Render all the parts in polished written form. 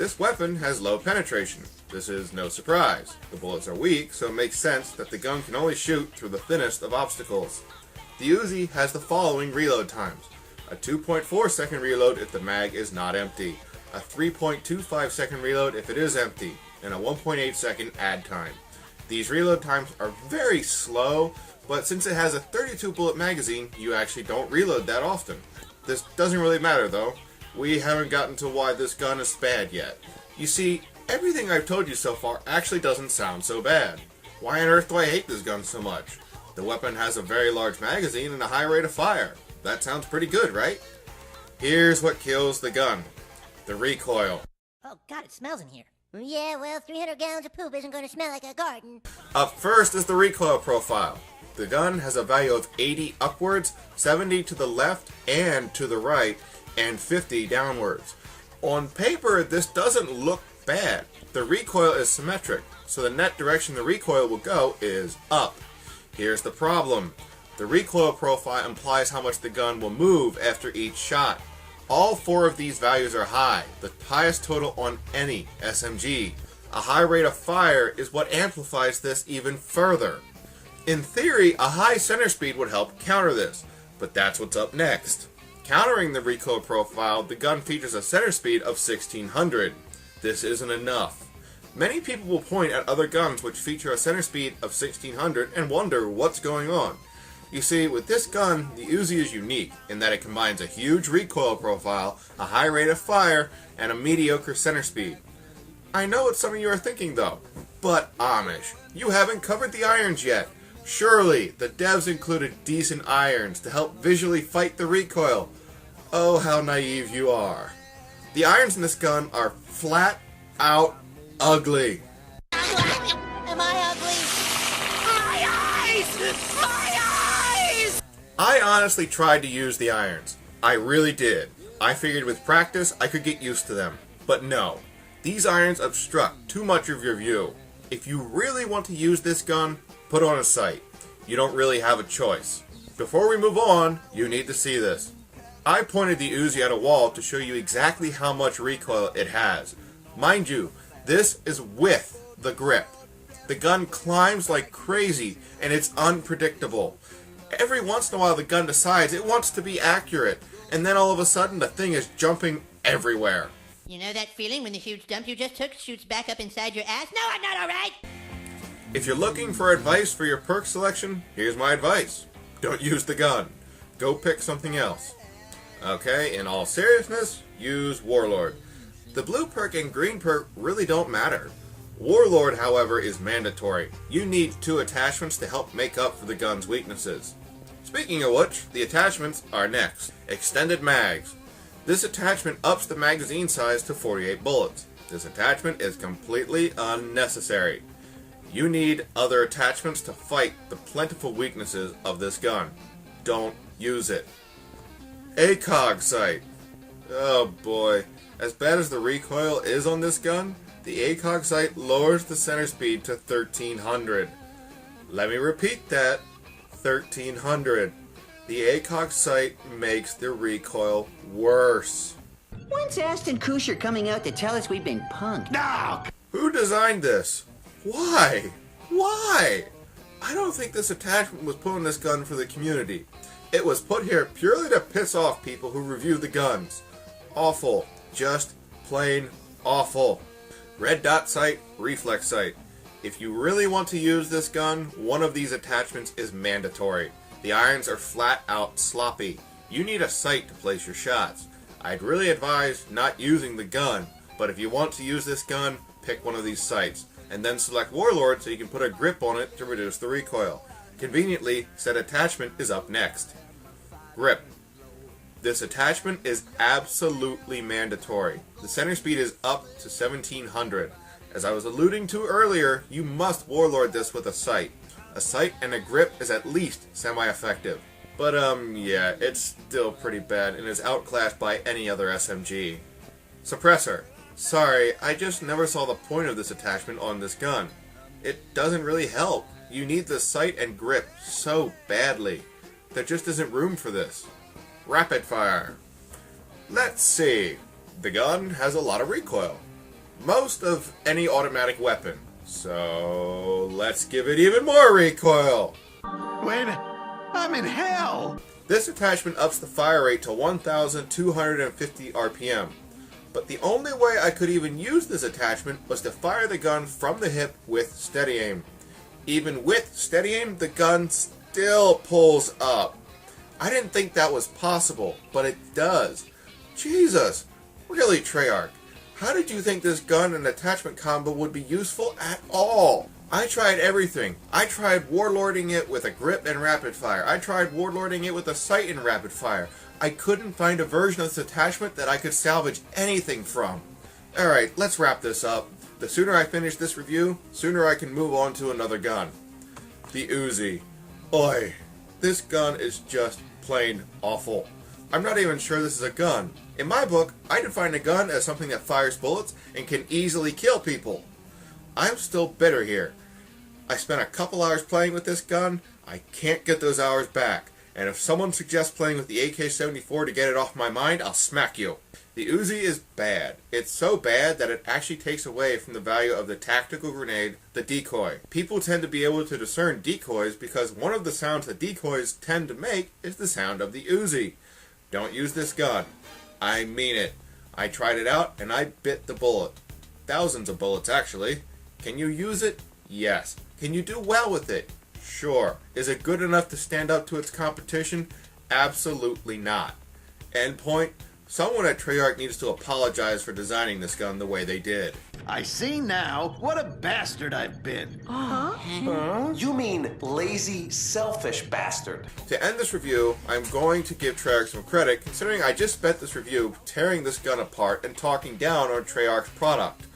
This weapon has low penetration. This is no surprise. The bullets are weak, so it makes sense that the gun can only shoot through the thinnest of obstacles. The Uzi has the following reload times. A 2.4 second reload if the mag is not empty, a 3.25 second reload if it is empty, and a 1.8 second add time. These reload times are very slow, but since it has a 32 bullet magazine, you actually don't reload that often. This doesn't really matter though. We haven't gotten to why this gun is bad yet. You see, everything I've told you so far actually doesn't sound so bad. Why on earth do I hate this gun so much? The weapon has a very large magazine and a high rate of fire. That sounds pretty good, right? Here's what kills the gun. The recoil. Oh god, it smells in here. Yeah, well, 300 gallons of poop isn't going to smell like a garden. Up first is the recoil profile. The gun has a value of 80 upwards, 70 to the left and to the right, and 50 downwards. On paper, this doesn't look bad. The recoil is symmetric, so the net direction the recoil will go is up. Here's the problem. The recoil profile implies how much the gun will move after each shot. All four of these values are high, the highest total on any SMG. A high rate of fire is what amplifies this even further. In theory, a high center speed would help counter this, but that's what's up next. Countering the recoil profile, the gun features a center speed of 1600. This isn't enough. Many people will point at other guns which feature a center speed of 1600 and wonder what's going on. You see, with this gun, the Uzi is unique in that it combines a huge recoil profile, a high rate of fire, and a mediocre center speed. I know what some of you are thinking though, but Amish, you haven't covered the irons yet. Surely, the devs included decent irons to help visually fight the recoil. Oh, how naive you are. The irons in this gun are flat out ugly. Am I ugly? My eyes! My eyes! I honestly tried to use the irons. I really did. I figured with practice I could get used to them. But no, these irons obstruct too much of your view. If you really want to use this gun, put on a sight. You don't really have a choice. Before we move on, you need to see this. I pointed the Uzi at a wall to show you exactly how much recoil it has. Mind you, this is with the grip. The gun climbs like crazy, and it's unpredictable. Every once in a while the gun decides it wants to be accurate, and then all of a sudden the thing is jumping everywhere. You know that feeling when the huge dump you just took shoots back up inside your ass? No, I'm not alright! If you're looking for advice for your perk selection, here's my advice. Don't use the gun. Go pick something else. Okay, in all seriousness, use Warlord. The blue perk and green perk really don't matter. Warlord, however, is mandatory. You need 2 attachments to help make up for the gun's weaknesses. Speaking of which, the attachments are next. Extended mags. This attachment ups the magazine size to 48 bullets. This attachment is completely unnecessary. You need other attachments to fight the plentiful weaknesses of this gun. Don't use it. ACOG sight. Oh boy. As bad as the recoil is on this gun, the ACOG sight lowers the center speed to 1300. Let me repeat that. 1300. The ACOG sight makes the recoil worse. When's Aston Kutcher coming out to tell us we've been punked? No! Who designed this? Why? Why? I don't think this attachment was put on this gun for the community. It was put here purely to piss off people who review the guns. Awful. Just plain awful. Red dot sight, reflex sight. If you really want to use this gun, one of these attachments is mandatory. The irons are flat out sloppy. You need a sight to place your shots. I'd really advise not using the gun, but if you want to use this gun, pick one of these sights, and then select Warlord so you can put a grip on it to reduce the recoil. Conveniently, said attachment is up next. Grip. This attachment is absolutely mandatory. The center speed is up to 1700. As I was alluding to earlier, you must Warlord this with a sight. A sight and a grip is at least semi-effective. But yeah, it's still pretty bad and is outclassed by any other SMG. Suppressor. Sorry, I just never saw the point of this attachment on this gun. It doesn't really help. You need the sight and grip so badly. There just isn't room for this. Rapid fire. Let's see. The gun has a lot of recoil. most of any automatic weapon. So let's give it even more recoil. Wait, I'm in hell! This attachment ups the fire rate to 1,250 RPM. But the only way I could even use this attachment was to fire the gun from the hip with steady aim. Even with steady aim, the gun still pulls up. I didn't think that was possible, but it does. Jesus! Really, Treyarch? How did you think this gun and attachment combo would be useful at all? I tried everything. I tried warlording it with a grip and rapid fire. I tried warlording it with a sight and rapid fire. I couldn't find a version of this attachment that I could salvage anything from. Alright, let's wrap this up. The sooner I finish this review, sooner I can move on to another gun. The Uzi. Oi, this gun is just plain awful. I'm not even sure this is a gun. In my book, I define a gun as something that fires bullets and can easily kill people. I'm still bitter here. I spent a couple hours playing with this gun. I can't get those hours back. And if someone suggests playing with the AK-74 to get it off my mind, I'll smack you. The Uzi is bad. It's so bad that it actually takes away from the value of the tactical grenade, the decoy. People tend to be able to discern decoys because one of the sounds that decoys tend to make is the sound of the Uzi. Don't use this gun. I mean it. I tried it out and I bit the bullet. Thousands of bullets, actually. Can you use it? Yes. Can you do well with it? Sure. Is it good enough to stand up to its competition? Absolutely not. End point. Someone at Treyarch needs to apologize for designing this gun the way they did. I see now what a bastard I've been. You mean lazy, selfish bastard. To end this review, I'm going to give Treyarch some credit, considering I just spent this review tearing this gun apart and talking down on Treyarch's product.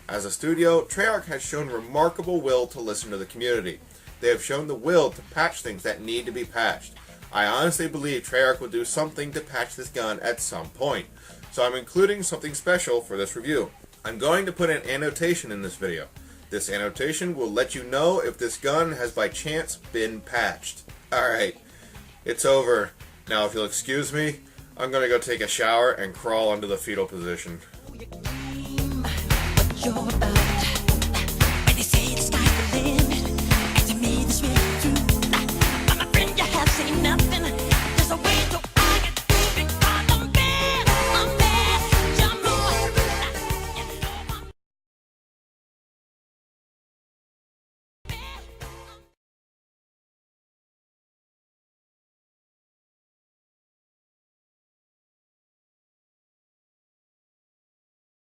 As a studio, Treyarch has shown remarkable will to listen to the community. They have shown the will to patch things that need to be patched. I honestly believe Treyarch will do something to patch this gun at some point, so I'm including something special for this review. I'm going to put an annotation in this video. This annotation will let you know if this gun has by chance been patched. Alright, it's over. Now if you'll excuse me, I'm going to go take a shower and crawl into the fetal position. You're about, and they say the sky's the limit, and to me this really